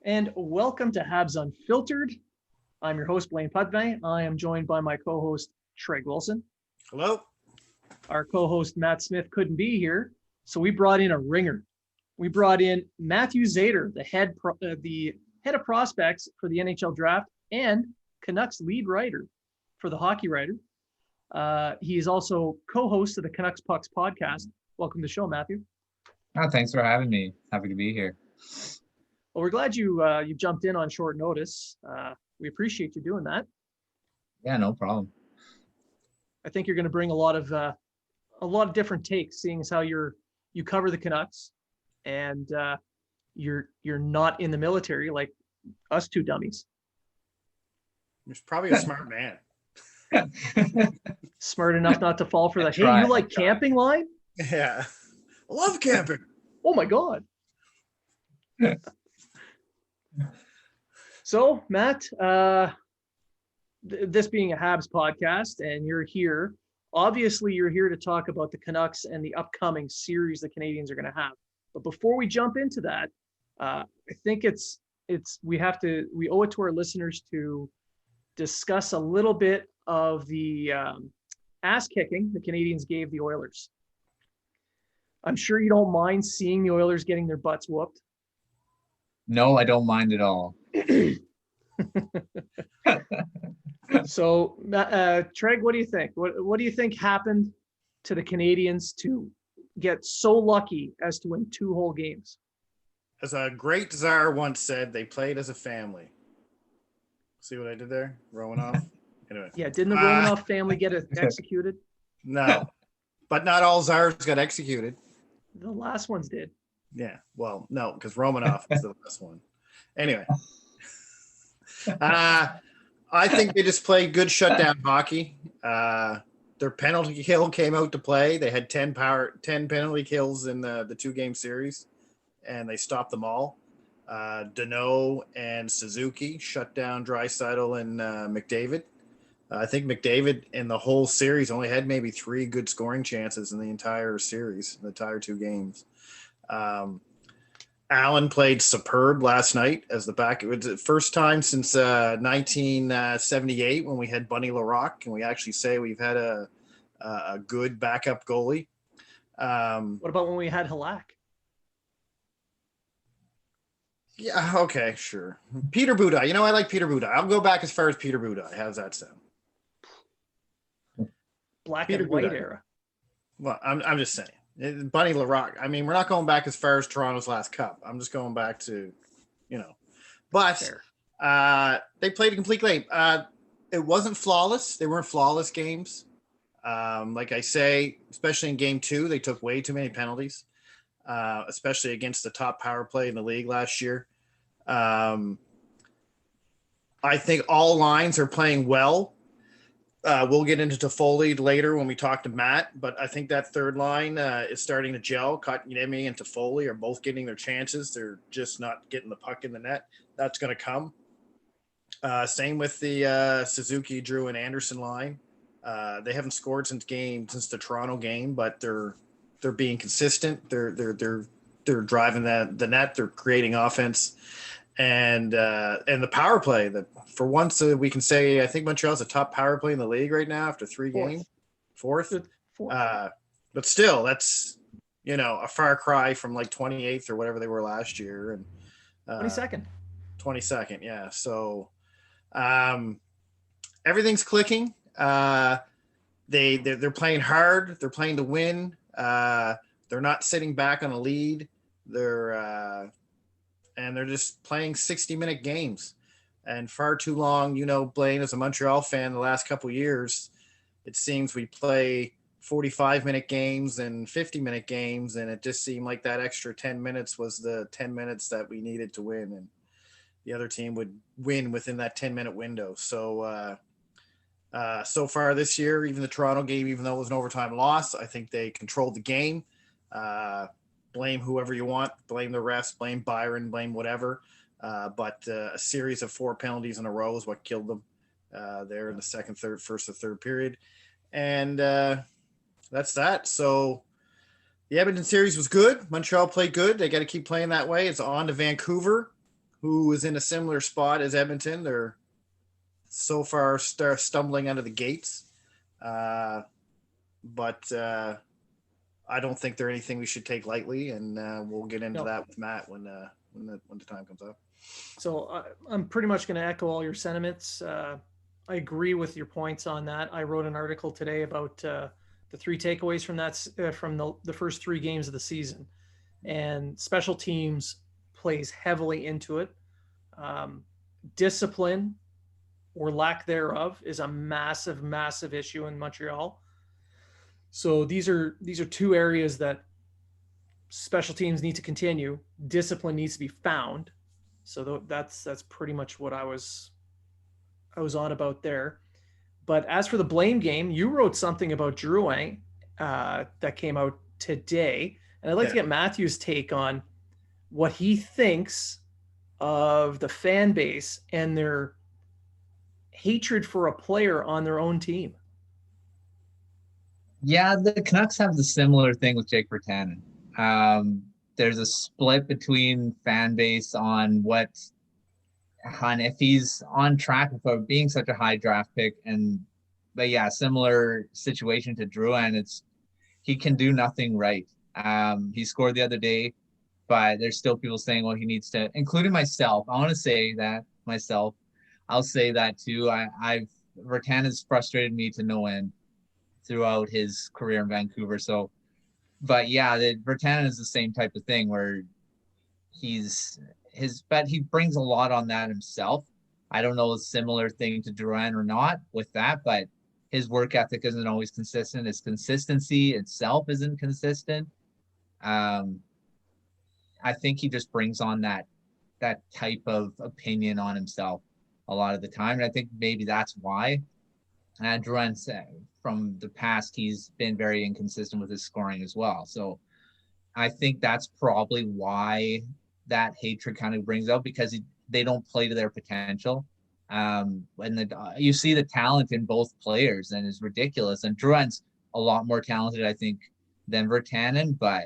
and welcome to Habs Unfiltered. I'm your host, Blaine Pudvey. I am joined by my co-host, Treg Wilson. Hello. Our co-host, Matt Smith, couldn't be here, so we brought in a ringer. We brought in Matthew Zader, the head of prospects for the NHL draft and Canucks lead writer for the Hockey Writer. He is also co-host of the Canucks Pucks podcast. Welcome to the show, Matthew. Oh, thanks for having me. Happy to be here. Well, we're glad you jumped in on short notice. We appreciate you doing that. Yeah, no problem. I think you're going to bring a lot of different takes, seeing as how you cover the Canucks, and you're not in the military like us two dummies. You're probably a smart man. Smart enough not to fall for that. Hey, you like camping line? Yeah, I love camping. Oh my God. So, Matt, this being a Habs podcast, and you're here. Obviously, you're here to talk about the Canucks and the upcoming series the Canadians are going to have. But before we jump into that, I think we owe it to our listeners to discuss a little bit of the ass kicking the Canadians gave the Oilers. I'm sure you don't mind seeing the Oilers getting their butts whooped. No, I don't mind at all. So, Treg, what do you think? What do you think happened to the Canadians to get so lucky as to win 2 whole games? As a great czar once said, they played as a family. See what I did there? Romanoff? Anyway. Yeah, didn't the Romanoff family get executed? No, but not all czars got executed. The last ones did. Yeah, well, no, because Romanoff was the last one. Anyway. I think they just played good shutdown hockey. Their penalty kill came out to play. They had 10 penalty kills in the 2-game series, and they stopped them all. Danault and Suzuki shut down Draisaitl and McDavid. I think McDavid in the whole series only had maybe 3 good scoring chances in the entire series, the entire 2 games. Allen played superb last night as the back. It was the first time since 1978 when we had Bunny Larocque, and we actually say we've had a good backup goalie. What about when we had Halak? Yeah, okay, sure. Peter Budaj. You know, I like Peter Budaj. I'll go back as far as Peter Budaj. How's that sound? Black Peter and white Budaj. era. Well, I'm just saying. Bunny Larocque. I mean, we're not going back as far as Toronto's last cup. I'm just going back to, But they played a complete game. It wasn't flawless. They weren't flawless games. Like I say, especially in game 2, they took way too many penalties, especially against the top power play in the league last year. I think all lines are playing well. We'll get into Toffoli later when we talk to Matt, but I think that third line is starting to gel. Kotkaniemi and Toffoli are both getting their chances. They're just not getting the puck in the net. That's going to come. Same with the Suzuki, Drew, and Anderson line. They haven't scored since the Toronto game, but they're being consistent. They're driving the net. They're creating offense. And the power play, that for once we can say I think Montreal's a top power play in the league right now after 3 games. Fourth. But still, that's a far cry from like 28th or whatever they were last year, and 22nd. 22nd, yeah. So everything's clicking. They're playing hard. They're playing to win. They're not sitting back on a lead. They're just playing 60-minute games. And far too long, Blaine, as a Montreal fan, the last couple of years, it seems we play 45-minute games and 50-minute games, and it just seemed like that extra 10 minutes was the 10 minutes that we needed to win, and the other team would win within that 10-minute window. So so far this year, even the Toronto game, even though it was an overtime loss, I think they controlled the game. Blame whoever you want, blame the refs, blame Byron, blame whatever. But a series of 4 penalties in a row is what killed them there in the first or third period. And that's that. So the Edmonton series was good. Montreal played good. They got to keep playing that way. It's on to Vancouver, who is in a similar spot as Edmonton. They're so far stumbling out of the gates. But I don't think they're anything we should take lightly, and we'll get into that with Matt when the time comes up. So I'm pretty much going to echo all your sentiments. I agree with your points on that. I wrote an article today about the 3 takeaways from that from the first 3 games of the season, and special teams plays heavily into it. Discipline or lack thereof is a massive, massive issue in Montreal. So these are 2 areas that special teams need to continue. Discipline needs to be found. So that's pretty much what I was on about there. But as for the blame game, you wrote something about Drouin that came out today, and I'd like to get Matthew's take on what he thinks of the fan base and their hatred for a player on their own team. Yeah, the Canucks have the similar thing with Jake Virtanen. There's a split between fan base on if he's on track for being such a high draft pick. But yeah, similar situation to Drouin. He can do nothing right. He scored the other day, but there's still people saying, well, he needs to, including myself. I want to say that myself. I'll say that too. Virtanen's frustrated me to no end throughout his career in Vancouver. So, but yeah, Virtanen is the same type of thing where but he brings a lot on that himself. I don't know a similar thing to Drouin or not with that, but his work ethic isn't always consistent. His consistency itself isn't consistent. I think he just brings on that type of opinion on himself a lot of the time. And I think maybe that's why Drouin said from the past, he's been very inconsistent with his scoring as well. So I think that's probably why that hatred kind of brings out, because they don't play to their potential. You see the talent in both players, and it's ridiculous. And Drouin's a lot more talented, I think, than Virtanen, but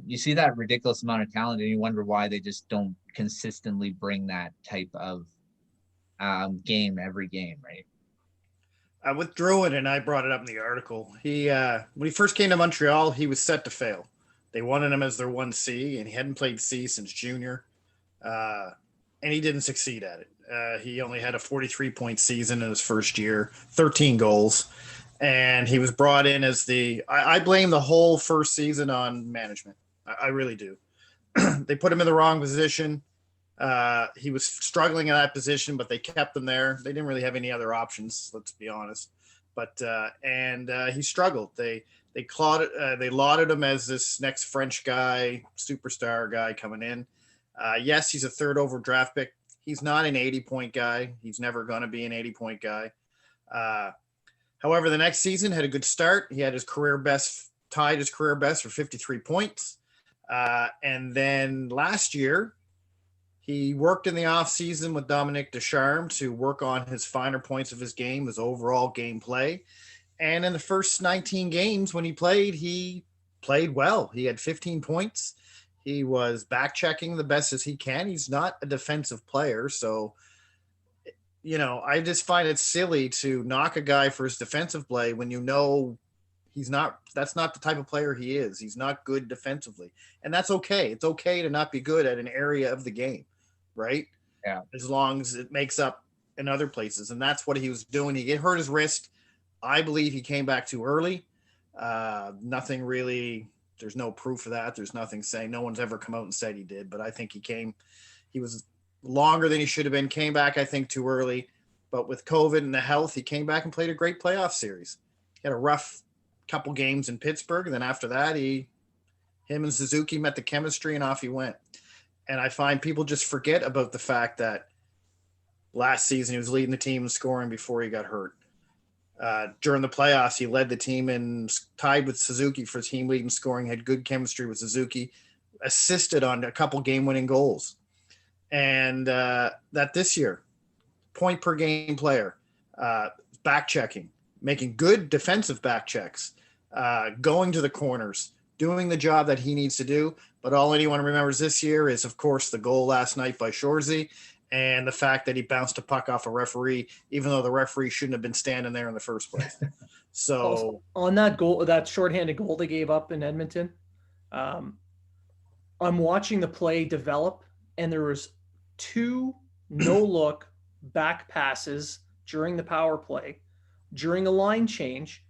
you see that ridiculous amount of talent, and you wonder why they just don't consistently bring that type of game every game, right? With Drouin, and I brought it up in the article, he when he first came to Montreal, he was set to fail. They wanted him as their 1C, and he hadn't played C since junior, and he didn't succeed at it. He only had a 43-point season in his first year, 13 goals, and he was brought in as I blame the whole first season on management. I really do. They put him in the wrong position. He was struggling in that position, but they kept him there. They didn't really have any other options, let's be honest. But he struggled. They lauded him as this next French guy, superstar guy coming in. Yes, he's a 3rd over draft pick. He's not an 80-point guy. He's never going to be an 80-point guy. However, the next season had a good start. He had tied his career best for 53 points. And then last year, he worked in the offseason with Dominic Ducharme to work on his finer points of his game, his overall gameplay. And in the first 19 games when he played well. He had 15 points. He was back-checking the best as he can. He's not a defensive player. So, I just find it silly to knock a guy for his defensive play when that's not the type of player he is. He's not good defensively. And that's okay. It's okay to not be good at an area of the game, right? Yeah. As long as it makes up in other places. And that's what he was doing. He hurt his wrist. I believe he came back too early. Nothing really, there's no proof of that. There's nothing saying, no one's ever come out and said he did, but I think he was longer than he should have been, came back, I think, too early. But with COVID and the health, he came back and played a great playoff series. He had a rough couple games in Pittsburgh. And then after that, him and Suzuki met the chemistry and off he went. And I find people just forget about the fact that last season he was leading the team in scoring before he got hurt. During the playoffs, he led the team and tied with Suzuki for team lead in scoring, had good chemistry with Suzuki, assisted on a couple game-winning goals. And that this year, point per game player, back checking, making good defensive back checks, going to the corners, doing the job that he needs to do. But all anyone remembers this year is, of course, the goal last night by Shorzy and the fact that he bounced a puck off a referee, even though the referee shouldn't have been standing there in the first place. So Also, on that goal, that shorthanded goal they gave up in Edmonton, I'm watching the play develop, and there was 2 no-look back passes during the power play. During a line change,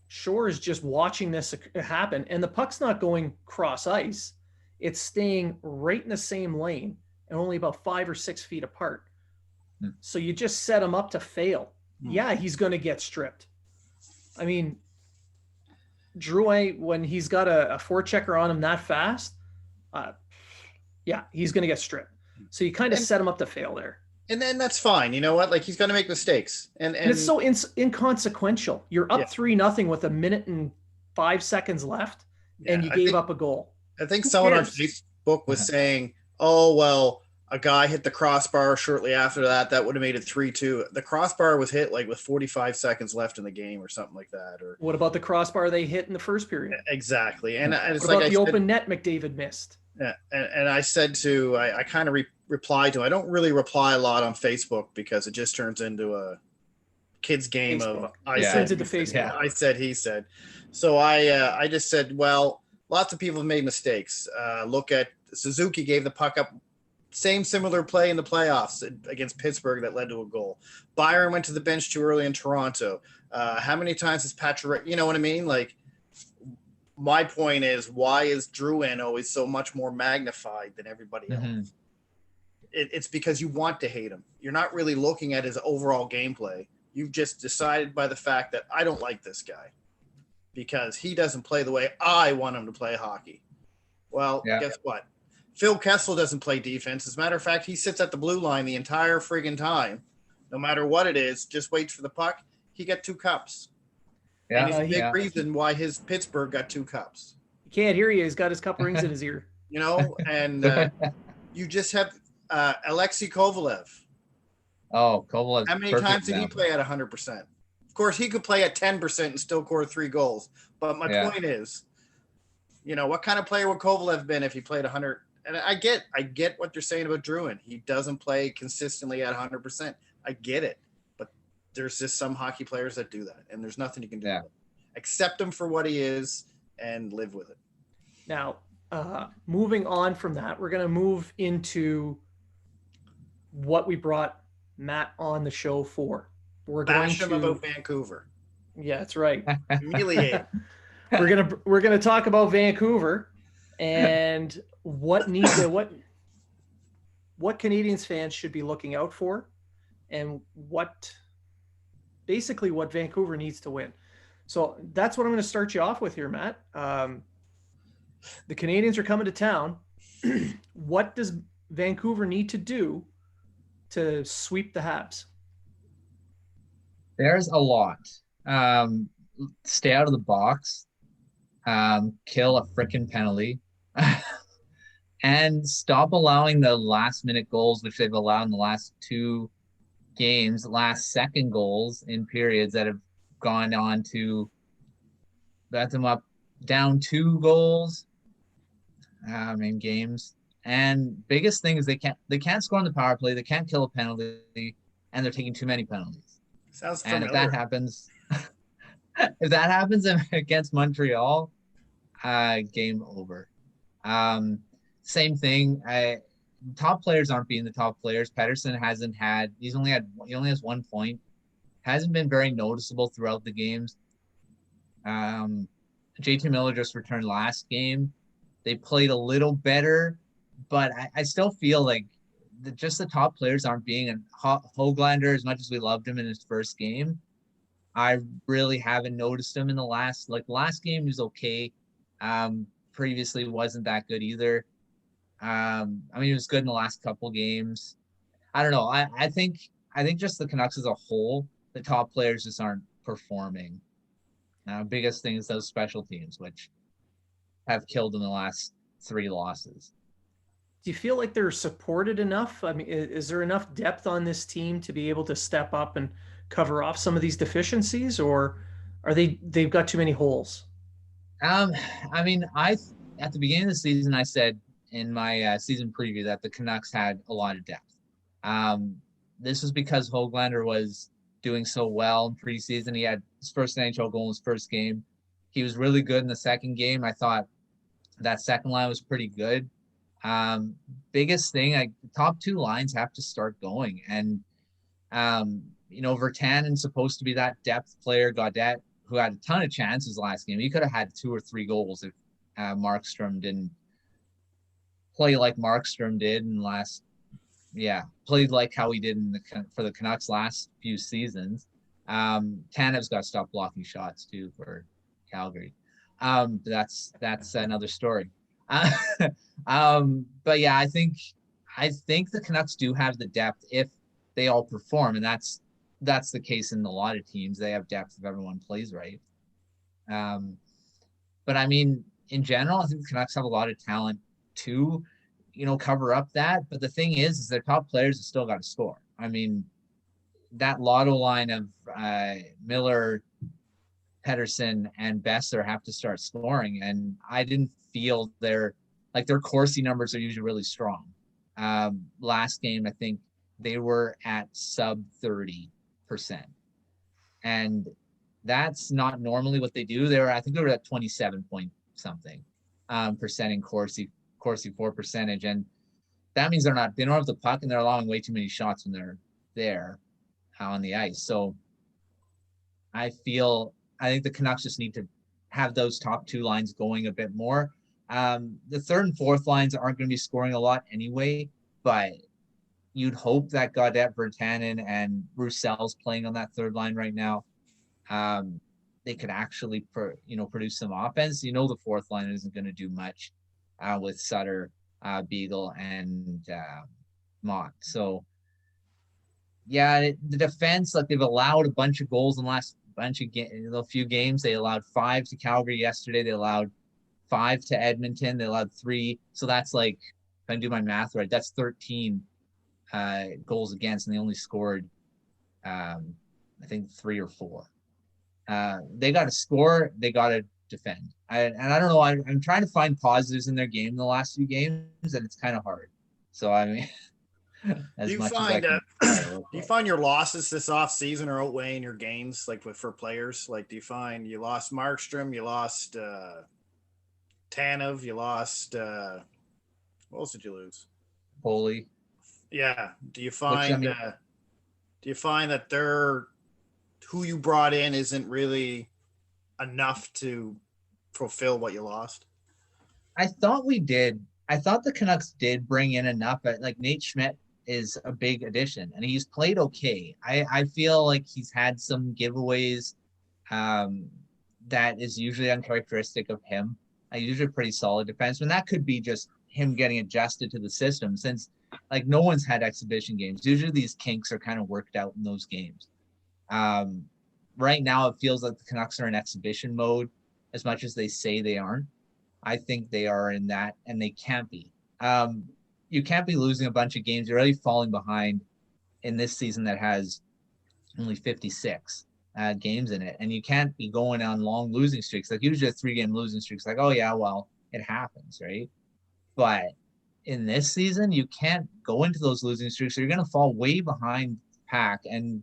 Shore is just watching this happen, and the puck's not going cross ice. It's staying right in the same lane and only about 5 or 6 feet apart. So you just set him up to fail. Yeah, he's going to get stripped. I mean, Drouin, when he's got a forechecker on him that fast, yeah, he's going to get stripped. So you kind of set him up to fail there. And then that's fine. You know what? Like, he's going to make mistakes. And it's so inconsequential. You're up 3-0 with 1 minute and 5 seconds left, and you gave up a goal. I think someone on Facebook was saying, oh, well, a guy hit the crossbar shortly after that. That would have made it 3-2. The crossbar was hit like with 45 seconds left in the game or something like that. Or what about the crossbar they hit in the first period? Exactly. And it's what about the open net McDavid missed? Yeah, and I said to, I kind of replied to him. I don't really reply a lot on Facebook because it just turns into a kid's game Facebook. of I said, he said. So I just said, well, lots of people have made mistakes. Look at Suzuki gave the puck up, similar play in the playoffs against Pittsburgh that led to a goal. Byron went to the bench too early in Toronto. How many times has Patrick, you know what I mean? Like, my point is, why is Drouin always so much more magnified than everybody else? It's because you want to hate him. You're not really looking at his overall gameplay. You've just decided by the fact that I don't like this guy because he doesn't play the way I want him to play hockey. Well, guess what? Phil Kessel doesn't play defense. As a matter of fact, he sits at the blue line the entire friggin' time. No matter what it is, just waits for the puck. He got 2 cups. Yeah, and he's a big reason why his Pittsburgh got 2 cups. You can't hear you. He's got his cup rings in his ear. You know, and you just have Alexei Kovalev. Oh, Kovalev. How many times did he play at 100%? Of course, he could play at 10% and still score 3 goals. But my point is, you know, what kind of player would Kovalev been if he played 100? And I get what you're saying about Drouin. He doesn't play consistently at 100%. I get it. There's just some hockey players that do that, and there's nothing you can do. With it. Accept him for what he is and live with it. Now, moving on from that, we're going to move into what we brought Matt on the show for. We're Bash him about Vancouver. Yeah, that's right. Humiliate. We're gonna talk about Vancouver and what Canadiens fans should be looking out for, and what Vancouver needs to win. So that's what I'm going to start you off with here, Matt. The Canadiens are coming to town. What does Vancouver need to do to sweep the Habs? There's a lot. Stay out of the box. Kill a freaking penalty. And stop allowing the last-minute goals, which they've allowed in the last 2 games, last second goals in periods that have gone on to bat them up down 2 goals in games. And biggest thing is they can't score on the power play, they can't kill a penalty, and they're taking too many penalties. Sounds familiar. And if that happens against Montreal, game over. Same thing. Top players aren't being the top players. Pettersson he only has 1 point. Hasn't been very noticeable throughout the games. JT Miller just returned last game. They played a little better, but I still feel like just the top players aren't being. And Höglander, as much as we loved him in his first game, I really haven't noticed him in the last game. He was okay. Previously wasn't that good either. He was good in the last couple games. I don't know. I think just the Canucks as a whole, the top players just aren't performing. Biggest thing is those special teams, which have killed in the last 3 losses. Do you feel like they're supported enough? I mean, is there enough depth on this team to be able to step up and cover off some of these deficiencies, or are they've got too many holes? I mean, at the beginning of the season, I said in my season preview that the Canucks had a lot of depth. This was because Hoglander was doing so well in preseason. He had his first NHL goal in his first game. He was really good in the second game. I thought that second line was pretty good. Um, Biggest thing, the top two lines have to start going, and Virtanen's supposed to be that depth player. Gaudette, who had a ton of chances last game, he could have had 2 or 3 goals if Markstrom didn't play like Markstrom did in last. Yeah, played like how he did for the Canucks last few seasons. Tanev's got to stop blocking shots too for Calgary. That's another story. But yeah, I think the Canucks do have the depth if they all perform, and that's the case in a lot of teams. They have depth if everyone plays right. But I mean, in general, I think the Canucks have a lot of talent to, cover up that. But the thing is their top players have still got to score. I mean, that lotto line of Miller, Pedersen, and Besser have to start scoring. And I didn't feel their Corsi numbers are usually really strong. Last game, I think they were at sub 30%. And that's not normally what they do. I think they were at 27 point something percent in Corsi 4 percentage. And that means they don't have the puck and they're allowing way too many shots when they're there on the ice. So I think the Canucks just need to have those top two lines going a bit more. The third and fourth lines aren't going to be scoring a lot anyway, but you'd hope that Gaudette, Virtanen, and Roussell's playing on that third line right now. They could actually, produce some offense. The fourth line isn't going to do much with Sutter, Beagle, and Mott. So, yeah, the defense, they've allowed a bunch of goals in the last few games. They allowed 5 to Calgary yesterday. They allowed 5 to Edmonton. They allowed 3. So that's if I do my math right, that's 13 goals against, and they only scored, I think 3 or 4. They got to score. They got to defend. I don't know. I'm trying to find positives in their game in the last few games, and it's kind of hard. So I mean, do you find your losses this off season are outweighing your gains for players? Do you find you lost Markstrom, you lost Tanev, you lost what else did you lose? Foley. Yeah. Do you find that they're who you brought in isn't really enough to fulfill what you lost? I thought we did. I thought the Canucks did bring in enough. Nate Schmidt is a big addition, and he's played okay. I feel like he's had some giveaways that is usually uncharacteristic of him. Usually pretty solid defenseman. That could be just him getting adjusted to the system since no one's had exhibition games. Usually these kinks are kind of worked out in those games. Right now it feels like the Canucks are in exhibition mode as much as they say they aren't. I think they are in that, and they can't be. You can't be losing a bunch of games. You're already falling behind in this season that has only 56 games in it, and you can't be going on long losing streaks. Usually a 3-game losing streaks, oh yeah, well, it happens, right? But in this season, you can't go into those losing streaks. So you're going to fall way behind pack, and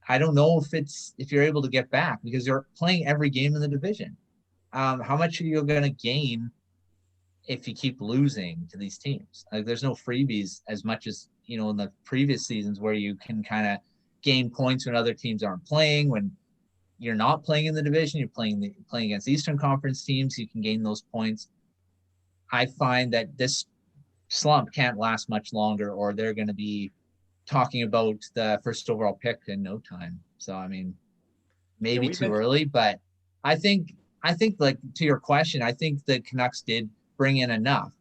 I don't know if you're able to get back because you're playing every game in the division. How much are you going to gain if you keep losing to these teams? There's no freebies as much as, in the previous seasons where you can kind of gain points when other teams aren't playing. When you're not playing in the division, you're playing against Eastern Conference teams, you can gain those points. I find that this slump can't last much longer, or they're going to be talking about the first overall pick in no time. So, I mean, maybe too early, but I think to your question, I think the Canucks did bring in enough.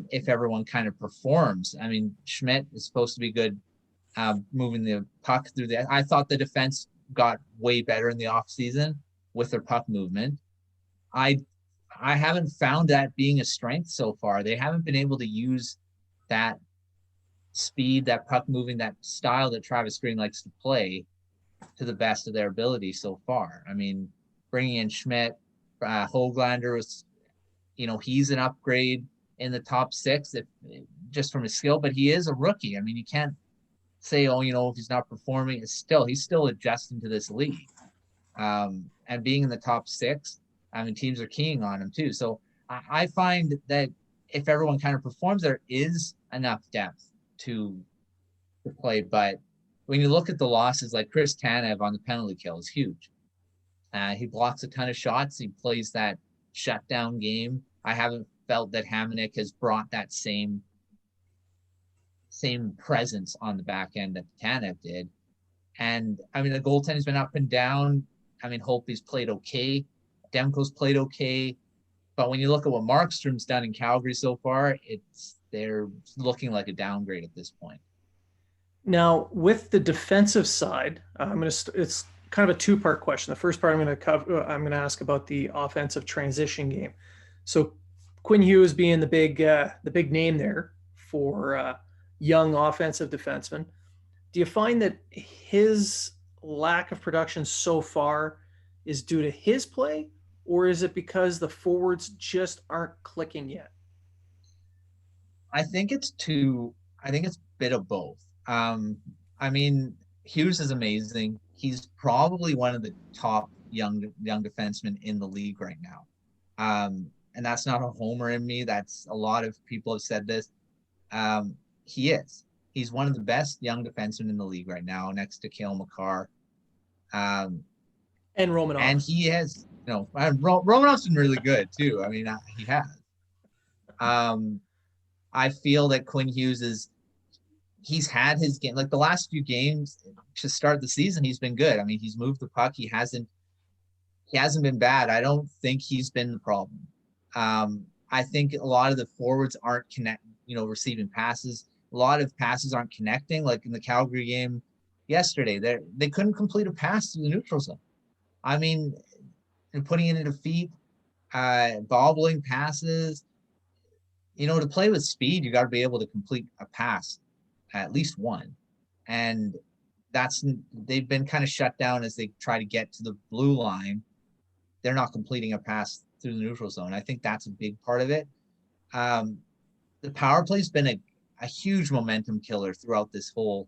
If everyone kind of performs, I mean, Schmidt is supposed to be good moving the puck through I thought the defense got way better in the off season with their puck movement. I haven't found that being a strength so far. They haven't been able to use that speed, that puck moving, that style that Travis Green likes to play to the best of their ability so far. I mean, bringing in Schmidt, Hoglander was, he's an upgrade in the top 6 if just from his skill, but he is a rookie. I mean, you can't say, if he's not performing, he's still adjusting to this league. And being in the top 6, I mean, teams are keying on him too. So I find that if everyone kind of performs, there is enough depth to play. But when you look at the losses, like Chris Tanev on the penalty kill is huge. He blocks a ton of shots. He plays that shutdown game. I haven't felt that Hamonic has brought that same presence on the back end that Tanev did. And I mean, the goaltending's been up and down. I mean, Holtby's played okay. Demko's played okay. But when you look at what Markstrom's done in Calgary so far, they're looking like a downgrade at this point. Now, with the defensive side, it's kind of a two-part question. The first part I'm going to ask about the offensive transition game. So Quinn Hughes being the big name there for young offensive defenseman. Do you find that his lack of production so far is due to his play, or is it because the forwards just aren't clicking yet? I think it's a bit of both. I mean, Hughes is amazing. He's probably one of the top young defensemen in the league right now. And that's not a homer in me. That's a lot of people have said this. He is. He's one of the best young defensemen in the league right now, next to Cale Makar. And Romanov. And he has, Romanov's been really good too. I mean, he has. I feel that Quinn Hughes he's had his game, like the last few games to start the season, he's been good. I mean, he's moved the puck. He hasn't been bad. I don't think he's been the problem. I think a lot of the forwards aren't receiving passes. A lot of passes aren't connecting. Like in the Calgary game yesterday, they couldn't complete a pass to the neutral zone. I mean, and putting it into feet, bobbling passes. To play with speed, you got to be able to complete a pass, at least one. And they've been kind of shut down as they try to get to the blue line. They're not completing a pass through the neutral zone. I think that's a big part of it. The power play's been a huge momentum killer throughout this whole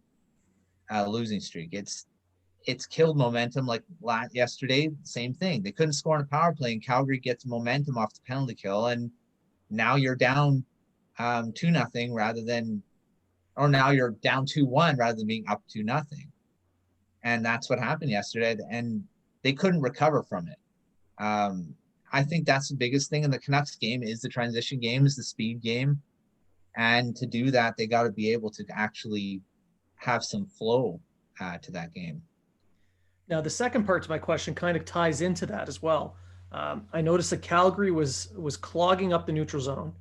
losing streak. It's killed momentum. Like yesterday, same thing. They couldn't score on a power play, and Calgary gets momentum off the penalty kill, and now you're down 2-0 now you're down 2-1 rather than being up 2-0. And that's what happened yesterday, and they couldn't recover from it. I think that's the biggest thing in the Canucks game is the transition game, is the speed game. And to do that, they got to be able to actually have some flow to that game. Now, the second part to my question kind of ties into that as well. I noticed that Calgary was clogging up the neutral zone,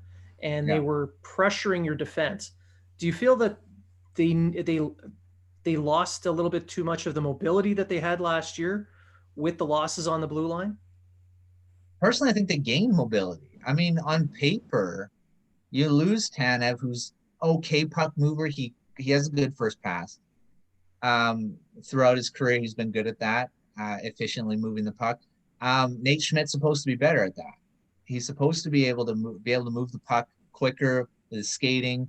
and they were pressuring your defense. Do you feel that they lost a little bit too much of the mobility that they had last year with the losses on the blue line? Personally, I think they gained mobility. I mean, on paper, you lose Tanev, who's okay puck mover. He has a good first pass. Throughout his career, he's been good at that, efficiently moving the puck. Nate Schmidt's supposed to be better at that. He's supposed to be able to move the puck quicker with his skating.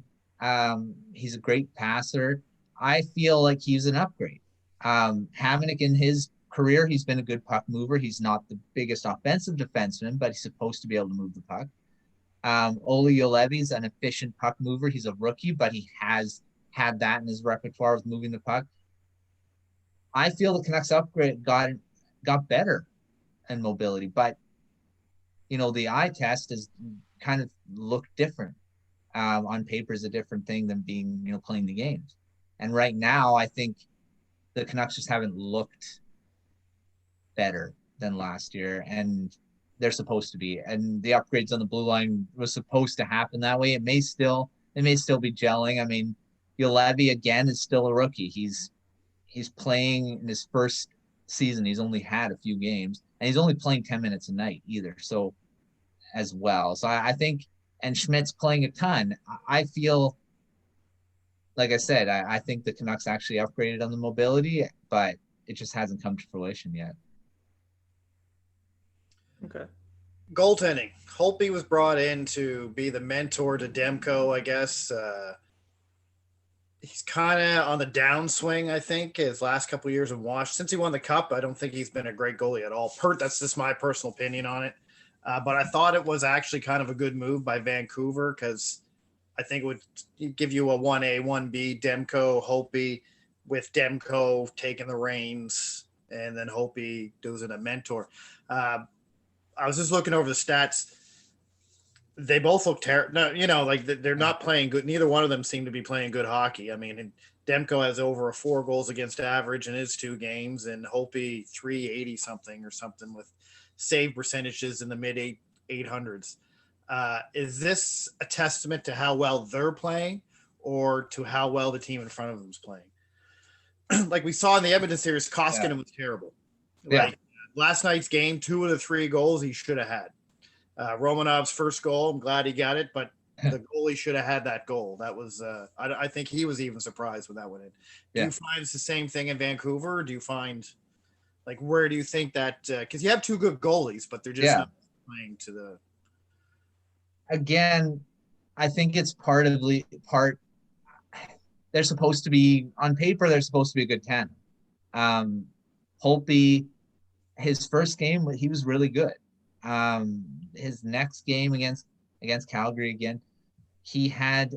He's a great passer. I feel like he's an upgrade. Hamonic in his career, he's been a good puck mover. He's not the biggest offensive defenseman, but he's supposed to be able to move the puck. Olli Juolevi's an efficient puck mover. He's a rookie, but he has had that in his repertoire with moving the puck. I feel the Canucks upgrade got better in mobility, but the eye test is kind of looked different. On paper is a different thing than being, playing the games. And right now, I think the Canucks just haven't looked better than last year, and they're supposed to be. And the upgrades on the blue line was supposed to happen that way. It may still be gelling. I mean, Juolevi again is still a rookie. He's playing in his first season. He's only had a few games, and he's only playing 10 minutes a night either. So as well. So I think, and Schmidt's playing a ton. I feel, like I said, I think the Canucks actually upgraded on the mobility, but it just hasn't come to fruition yet. Okay. Goaltending. Holtby was brought in to be the mentor to Demko, I guess. He's kind of on the downswing, I think, his last couple of years in Wash. Since he won the Cup, I don't think he's been a great goalie at all. That's just my personal opinion on it. But I thought it was actually kind of a good move by Vancouver because I think it would give you a 1A, 1B, Demko, Holtby, with Demko taking the reins and then Holtby doing a mentor. I was just looking over the stats. They both look terrible. No, like they're not playing good. Neither one of them seem to be playing good hockey. I mean, Demko has over a 4 goals against average in his 2 games, and Holtby 380 something or something with save percentages in the mid 800s. Is this a testament to how well they're playing, or to how well the team in front of them is playing? Like we saw in the Edmonton series, Koskinen was terrible. Yeah. Like last night's game, 2 of the 3 goals he should have had. Romanov's first goal, I'm glad he got it, but the goalie should have had that goal. That was, I think he was even surprised when that went in. Do you find it's the same thing in Vancouver? Or do you find, like, where do you think that, because you have 2 good goalies, but they're just not playing to the. Again, I think it's part, they're supposed to be, on paper, they're supposed to be a good tandem. Holtby, his first game, he was really good. His next game against Calgary again, he had,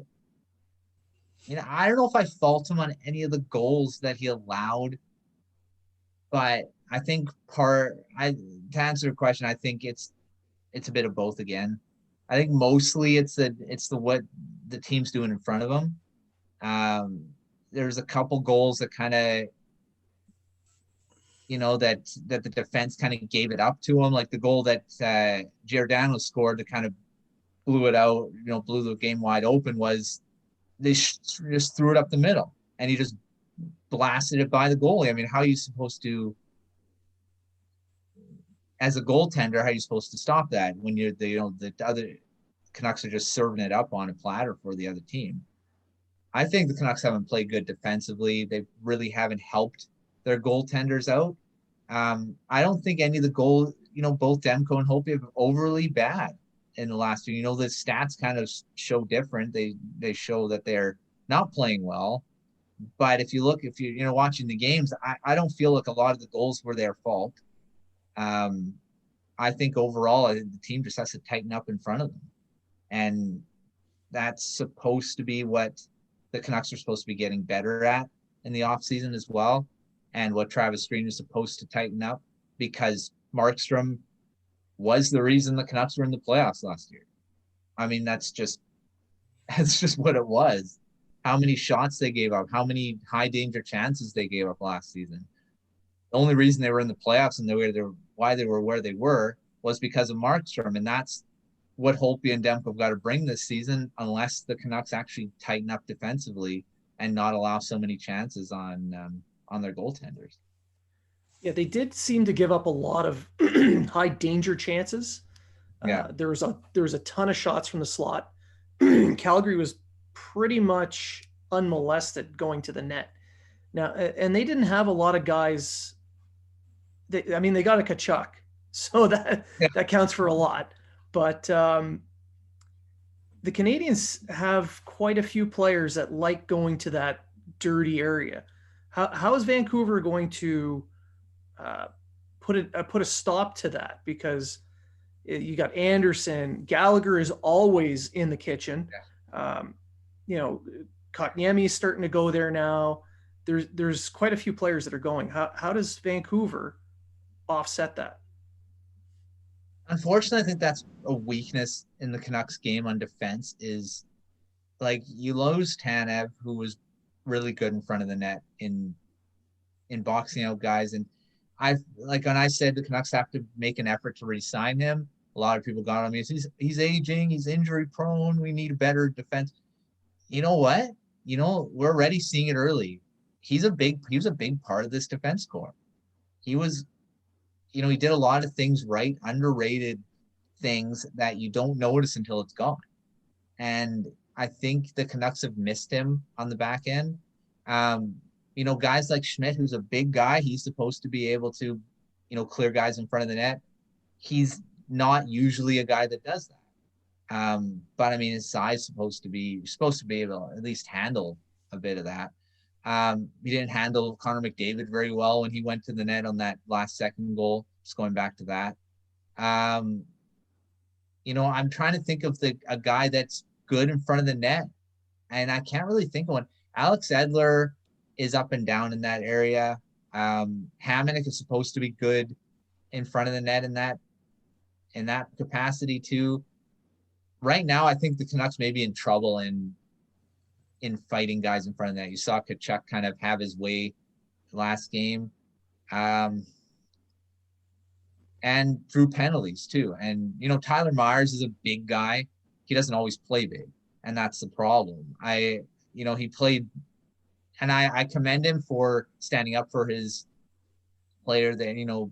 I don't know if I fault him on any of the goals that he allowed, but I think to answer your question, I think it's a bit of both again. I think mostly it's the what the team's doing in front of him. There's a couple goals that kind of, that the defense kind of gave it up to him, like the goal that Giordano scored that kind of blew it out, blew the game wide open, was they just threw it up the middle and he just blasted it by the goalie. I mean, how are you supposed to, as a goaltender, how are you supposed to stop that when the other Canucks are just serving it up on a platter for the other team? I think the Canucks haven't played good defensively. They really haven't helped their goaltenders out. I don't think any of the both Demko and Holtby have been overly bad in the last year. The stats kind of show different. They show that they're not playing well. But if you're watching the games, I don't feel like a lot of the goals were their fault. I think overall, the team just has to tighten up in front of them. And that's supposed to be what the Canucks are supposed to be getting better at in the offseason as well. And what Travis Green is supposed to tighten up, because Markstrom was the reason the Canucks were in the playoffs last year. I mean, that's just what it was. How many shots they gave up, how many high danger chances they gave up last season. The only reason they were in the playoffs and why they were where they were was because of Markstrom. And that's what Holtby and Demko have got to bring this season, unless the Canucks actually tighten up defensively and not allow so many chances on their goaltenders. Yeah, they did seem to give up a lot of high danger chances. Yeah, there was a ton of shots from the slot. Calgary was pretty much unmolested going to the net. Now, and they didn't have a lot of guys. They got a Tkachuk, so that counts for a lot. But the Canadiens have quite a few players that like going to that dirty area. How is Vancouver going to put a stop to that? Because you got Anderson, Gallagher is always in the kitchen. Kotkaniemi is starting to go there now. There's quite a few players that are going. How does Vancouver offset that? Unfortunately, I think that's a weakness in the Canucks game on defense, is like you lose Tanev, who was really good in front of the net in boxing out guys. And when I said the Canucks have to make an effort to re-sign him, a lot of people got on me. He's aging, he's injury prone. We need a better defense. You know what? We're already seeing it early. He was a big part of this defense core. He was, he did a lot of things right, underrated things that you don't notice until it's gone. And I think the Canucks have missed him on the back end. Guys like Schmidt, who's a big guy, he's supposed to be able to, clear guys in front of the net. He's not usually a guy that does that. But I mean, his size you're supposed to be able to at least handle a bit of that. He didn't handle Connor McDavid very well when he went to the net on that last second goal. Just going back to that. I'm trying to think of a guy that's good in front of the net, and I can't really think of one. Alex Edler is up and down in that area. Hamonic is supposed to be good in front of the net in that capacity too. Right now, I think the Canucks may be in trouble in fighting guys in front of that. You saw Tkachuk kind of have his way last game. And through penalties too. And, Tyler Myers is a big guy. He doesn't always play big. And that's the problem. He played, and I commend him for standing up for his player that,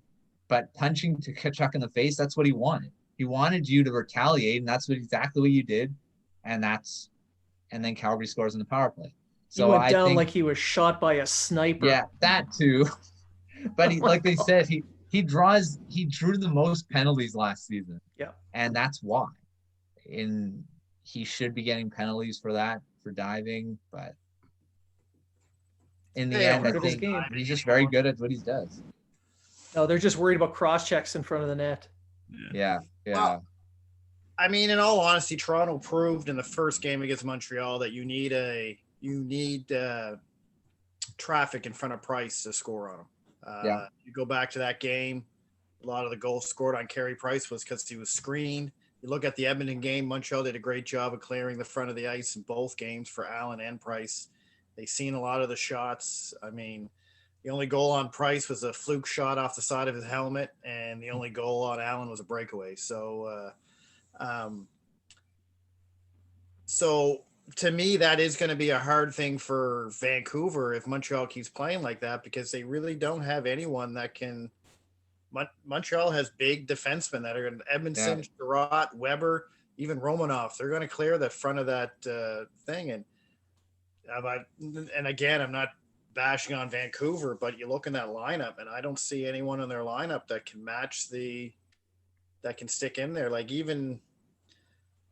but punching to Tkachuk in the face, that's what he wanted. He wanted you to retaliate, and that's exactly what you did. And then Calgary scores in the power play. So he went down like he was shot by a sniper. Yeah, that too. But like they said, he drew the most penalties last season. Yeah. And that's why. He should be getting penalties for that, for diving, but in the end, I think he's just very good at what he does. No, they're just worried about cross checks in front of the net. Yeah. Well, I mean, in all honesty, Toronto proved in the first game against Montreal that you need traffic in front of Price to score on him. You go back to that game, a lot of the goals scored on Carey Price was because he was screened. You look at the Edmonton game, Montreal did a great job of clearing the front of the ice in both games for Allen and Price. They seen a lot of the shots. I mean, the only goal on Price was a fluke shot off the side of his helmet, and the only goal on Allen was a breakaway. So to me, that is going to be a hard thing for Vancouver if Montreal keeps playing like that, because they really don't have anyone that can. Montreal has big defensemen that are going to Edmondson, Sherratt, Weber, even Romanov. They're going to clear the front of that thing. And again, I'm not bashing on Vancouver, but you look in that lineup, and I don't see anyone in their lineup that can match that can stick in there. Like even.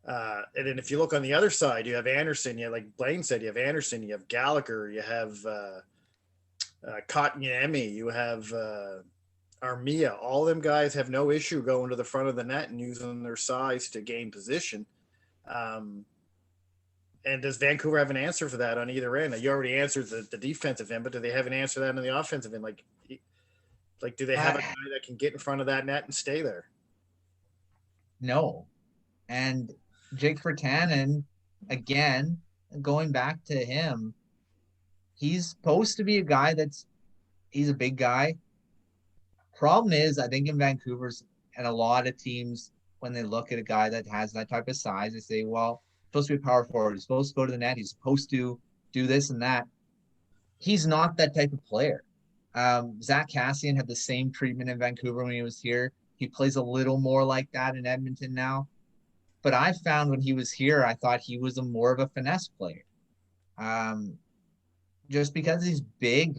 And then if you look on the other side, you have Anderson. You have, like Blaine said, you have Anderson, you have Gallagher, you have Kotkaniemi, you have Armia. All them guys have no issue going to the front of the net and using their size to gain position. And does Vancouver have an answer for that on either end? You already answered the defensive end, but do they have an answer to that on the offensive end? Like do they have a guy that can get in front of that net and stay there? No. And Jake Virtanen, again, going back to him, he's supposed to be a guy he's a big guy. Problem is, I think in Vancouver's and a lot of teams, when they look at a guy that has that type of size, they say, well, he's supposed to be a power forward. He's supposed to go to the net. He's supposed to do this and that. He's not that type of player. Zach Kassian had the same treatment in Vancouver when he was here. He plays a little more like that in Edmonton now. But I found when he was here, I thought he was more of a finesse player. Just because he's big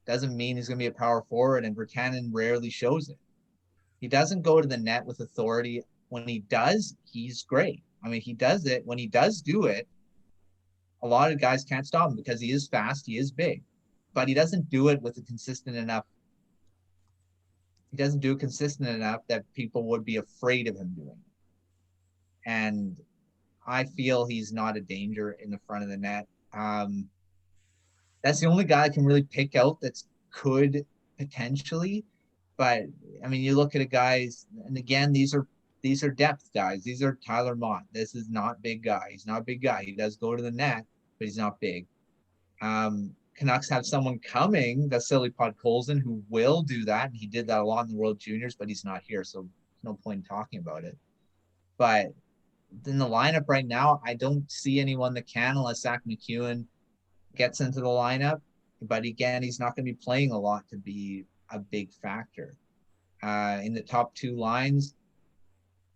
doesn't mean he's going to be a power forward, and Virtanen rarely shows it. He doesn't go to the net with authority. When he does, he's great. I mean, he does it. When he does do it, a lot of guys can't stop him because he is fast, he is big. But he doesn't do it with a consistent enough. He doesn't do it consistent enough that people would be afraid of him doing it. And I feel he's not a danger in the front of the net. That's the only guy I can really pick out that's could potentially. But I mean, you look at a guys, and again, these are depth guys. These are Tyler Mott. This is not big guy. He's not a big guy. He does go to the net, but he's not big. Canucks have someone coming, Vasily Podkolzin, who will do that, and he did that a lot in the World Juniors, but he's not here, so there's no point in talking about it. But in the lineup right now, I don't see anyone that can unless Zach McEwen gets into the lineup. But again, he's not going to be playing a lot to be a big factor. In the top two lines,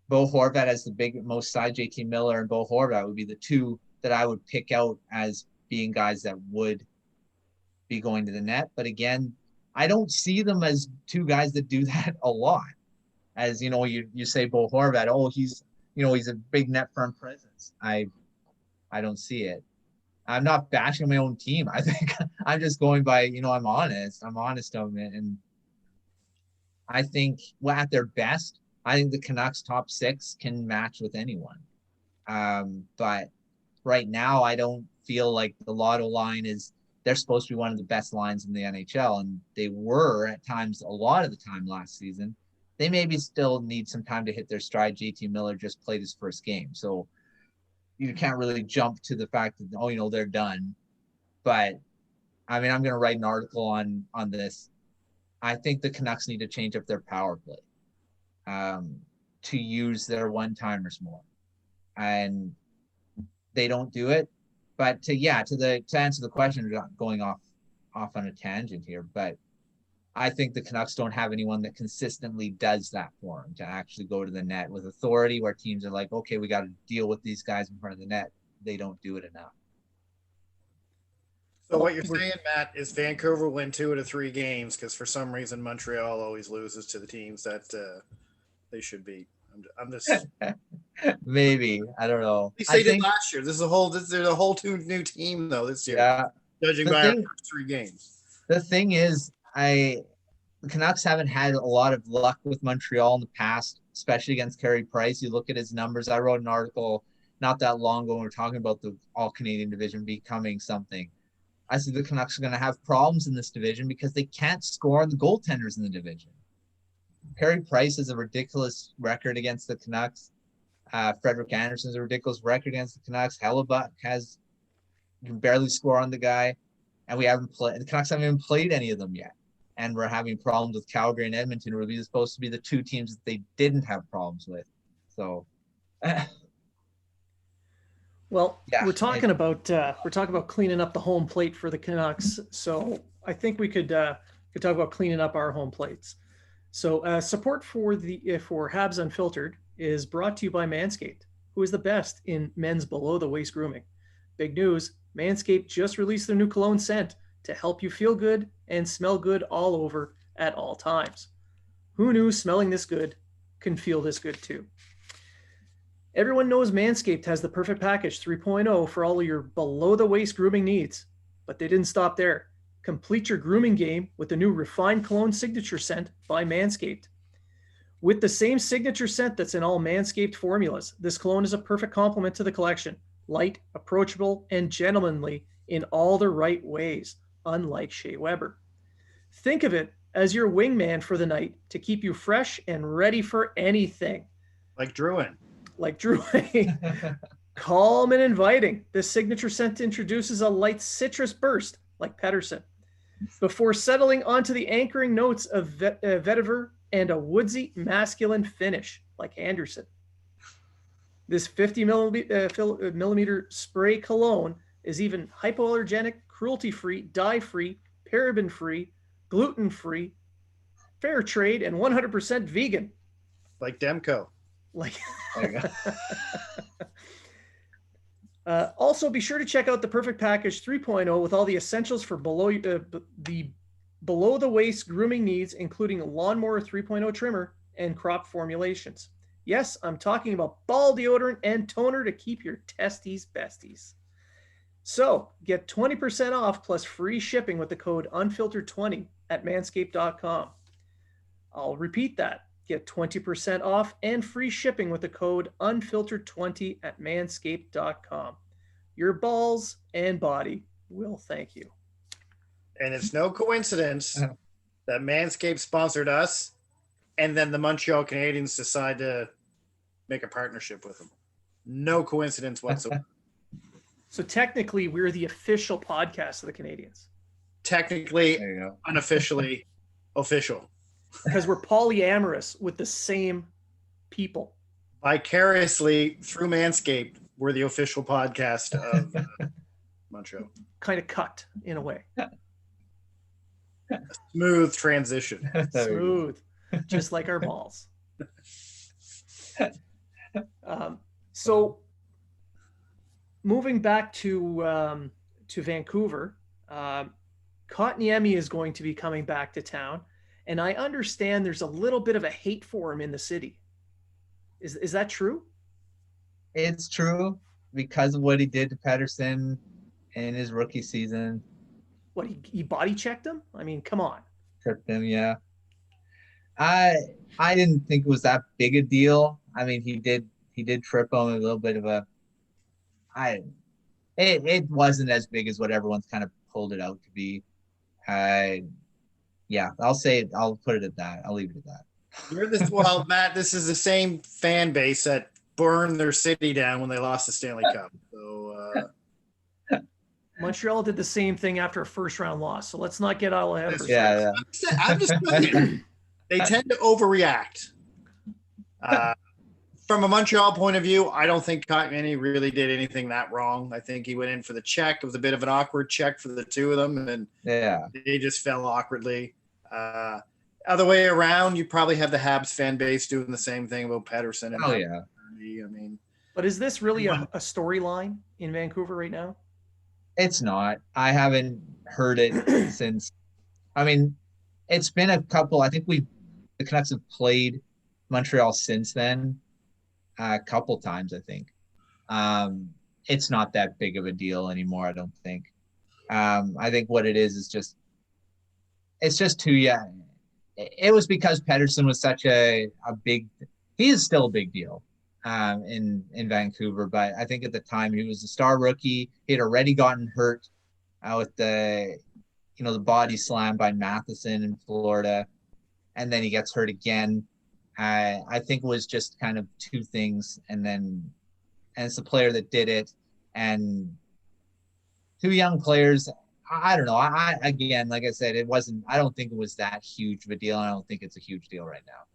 Bo Horvat has the most size. JT Miller and Bo Horvat would be the two that I would pick out as being guys that would be going to the net. But again, I don't see them as two guys that do that a lot. as you know, you say Bo Horvat, oh, he's a big net front presence. I don't see it. I'm not bashing my own team. I think I'm just going by, I'm honest. I'm honest of it. And I think at their best, I think the Canucks top 6 can match with anyone. But right now, I don't feel like the Lotto line they're supposed to be one of the best lines in the NHL. And they were at times, a lot of the time last season. They maybe still need some time to hit their stride. JT Miller just played his first game. So you can't really jump to the fact that, they're done. But I mean, I'm going to write an article on this. I think the Canucks need to change up their power play to use their one-timers more. And they don't do it. But to answer the question, going off on a tangent here, but I think the Canucks don't have anyone that consistently does that for them, to actually go to the net with authority, where teams are like, okay, we got to deal with these guys in front of the net. They don't do it enough. So what you're saying, Matt, is Vancouver win 2 out of 3 games because for some reason Montreal always loses to the teams that they should beat. I'm just maybe, I don't know. At least they did last year. There's a whole new team though this year. Yeah, judging by our first 3 games. The thing is, the Canucks haven't had a lot of luck with Montreal in the past, especially against Carey Price. You look at his numbers. I wrote an article not that long ago when we were talking about the All-Canadian division becoming something. I said the Canucks are going to have problems in this division because they can't score on the goaltenders in the division. Carey Price has a ridiculous record against the Canucks. Frederik Andersen has a ridiculous record against the Canucks. Hellebuck can barely score on the guy. And the Canucks haven't even played any of them yet. And we're having problems with Calgary and Edmonton, where these are supposed to be the 2 teams that they didn't have problems with. So, well, yeah, we're talking about cleaning up the home plate for the Canucks. So I think we could talk about cleaning up our home plates. So support for Habs Unfiltered is brought to you by Manscaped, who is the best in men's below the waist grooming. Big news. Manscaped just released their new cologne scent to help you feel good and smell good all over at all times. Who knew smelling this good can feel this good too? Everyone knows Manscaped has the perfect package 3.0 for all of your below-the-waist grooming needs. But they didn't stop there. Complete your grooming game with the new refined cologne signature scent by Manscaped. With the same signature scent that's in all Manscaped formulas, this cologne is a perfect complement to the collection. Light, approachable, and gentlemanly in all the right ways, unlike Shea Weber. Think of it as your wingman for the night to keep you fresh and ready for anything. Like Drouin. Calm and inviting, this signature scent introduces a light citrus burst, like Pedersen, before settling onto the anchoring notes of vetiver and a woodsy masculine finish, like Anderson. This 50 millimeter spray cologne is even hypoallergenic, cruelty-free, dye-free, paraben-free, gluten-free, fair trade, and 100% vegan. Like Demko. Also, be sure to check out the Perfect Package 3.0 with all the essentials for below-the-waist grooming needs, including Lawnmower 3.0 trimmer and crop formulations. Yes, I'm talking about ball deodorant and toner to keep your testes besties. So get 20% off plus free shipping with the code unfiltered20 at manscaped.com. I'll repeat that. Get 20% off and free shipping with the code unfiltered20 at manscaped.com. Your balls and body will thank you. And it's no coincidence that Manscaped sponsored us, and then the Montreal Canadiens decide to make a partnership with them. No coincidence whatsoever. So technically, we're the official podcast of the Canadiens. Technically, unofficially, official. Because we're polyamorous with the same people. Vicariously, through Manscaped, we're the official podcast of Montreal. Kind of cut, in a way. A smooth transition. Smooth. Just like our balls. So, moving back to Vancouver, Kotkaniemi is going to be coming back to town. And I understand there's a little bit of a hate for him in the city. Is that true? It's true because of what he did to Pedersen in his rookie season. What, he body checked him? I mean, come on. Tripped him, yeah. I I didn't think it was that big a deal. I mean, he did trip him, a little bit of a I it wasn't as big as what everyone's kind of pulled it out to be. I Yeah, I'll put it at that. I'll leave it at that. You're this well, Matt. This is the same fan base that burned their city down when they lost the Stanley Cup. So Montreal did the same thing after a first round loss. So let's not get all ahead of ourselves. Yeah. I'm just telling you, they tend to overreact. From a Montreal point of view, I don't think Kotkaniemi really did anything that wrong. I think he went in for the check. It was a bit of an awkward check for the two of them, and Yeah. they just fell awkwardly. Other way around, you probably have the Habs fan base doing the same thing about Pedersen. And Oh yeah. I mean, But is this really a storyline in Vancouver right now? It's not. I haven't heard it since. I mean, it's been a couple. I think the Canucks have played Montreal since then, a couple times. I think. It's not that big of a deal anymore. I don't think. I think what it is just it's just too young. It was because Pedersen was such a big. He is still a big deal in Vancouver, but I think at the time he was a star rookie. He had already gotten hurt with the body slam by Matheson in Florida, and then he gets hurt again. I think it was just kind of two things, and it's the player that did it, and two young players. I don't know. I again, like I said, it wasn't. I don't think it was that huge of a deal. I don't think it's a huge deal right now.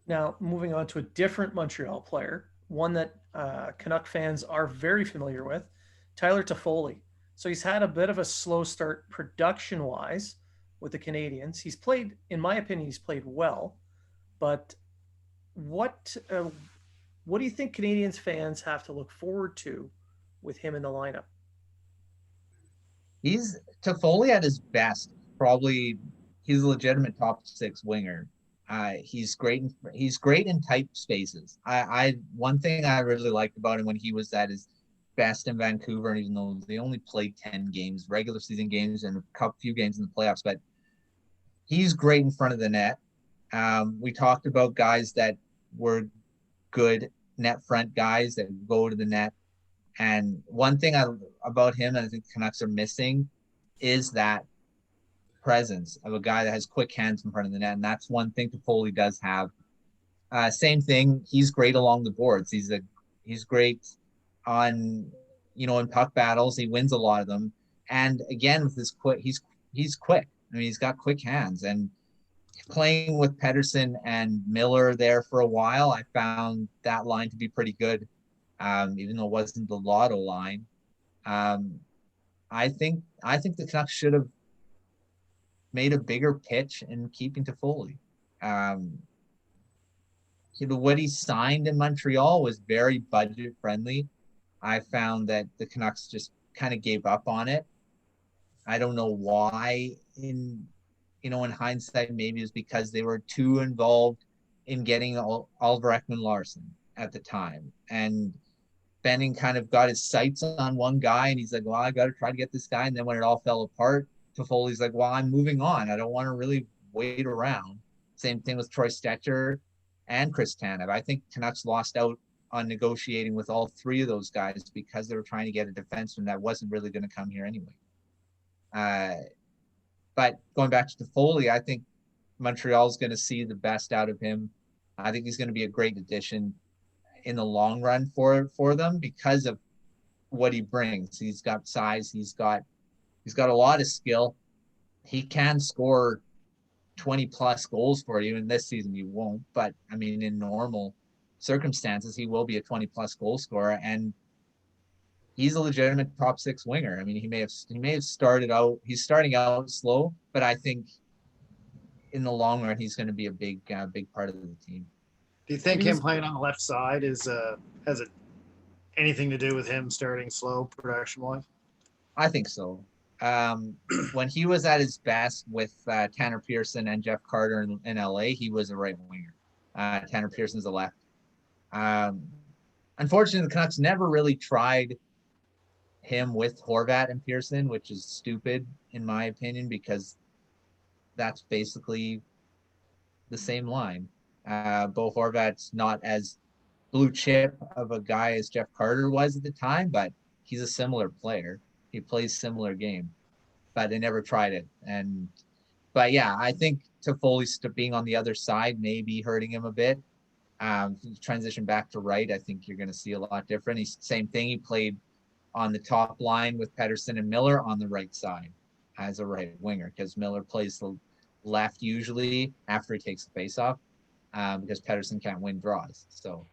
Now, moving on to a different Montreal player, one that Canuck fans are very familiar with, Tyler Toffoli. So he's had a bit of a slow start production-wise with the Canadiens. He's played, in my opinion, he's played well. But what do you think Canadiens fans have to look forward to with him in the lineup? He's Toffoli at his best. Probably, he's a legitimate top six winger. He's great. He's great in tight spaces. One thing I really liked about him when he was at his best in Vancouver, and even though they only played 10 games, regular season games, and a few games in the playoffs, but he's great in front of the net. We talked about guys that were good net front guys that go to the net. And one thing about him that I think Canucks are missing is that presence of a guy that has quick hands in front of the net. And that's one thing Toffoli does have. Same thing. He's great along the boards. He's great on, in puck battles. He wins a lot of them. And again, with his quick, he's quick. I mean, he's got quick hands. And playing with Pedersen and Miller there for a while, I found that line to be pretty good. Even though it wasn't the Lotto line. I think the Canucks should have made a bigger pitch in keeping Toffoli. What he signed in Montreal was very budget friendly. I found that the Canucks just kind of gave up on it. I don't know why. In hindsight, maybe it's because they were too involved in getting Oliver Ekman-Larsson at the time, and Benning kind of got his sights on one guy, and he's like, well, I got to try to get this guy. And then when it all fell apart, Toffoli's like, well, I'm moving on. I don't want to really wait around. Same thing with Troy Stecher and Chris Tanev. I think Canucks lost out on negotiating with all three of those guys because they were trying to get a defenseman that wasn't really going to come here anyway. But going back to Toffoli, I think Montreal's going to see the best out of him. I think he's going to be a great addition in the long run for them because of what he brings. He's got size. He's got a lot of skill. He can score 20 plus goals for you. In this season, he won't, but I mean, in normal circumstances, he will be a 20 plus goal scorer, and he's a legitimate top six winger. I mean, he may have started out. He's starting out slow, but I think in the long run, he's going to be a big part of the team. Do you think him playing on the left side has anything to do with him starting slow production wise? I think so. When he was at his best with Tanner Pearson and Jeff Carter in LA, he was a right winger. Tanner Pearson's a left. Unfortunately, the Canucks never really tried him with Horvat and Pearson, which is stupid in my opinion, because that's basically the same line. Bo Horvat's not as blue chip of a guy as Jeff Carter was at the time, but he's a similar player. He plays similar game, but they never tried it. But yeah, I think Toffoli being on the other side may be hurting him a bit. Transition back to right, I think you're going to see a lot different. He's same thing. He played on the top line with Pettersson and Miller on the right side as a right winger, because Miller plays the left usually after he takes the faceoff, because Pettersson can't win draws. So,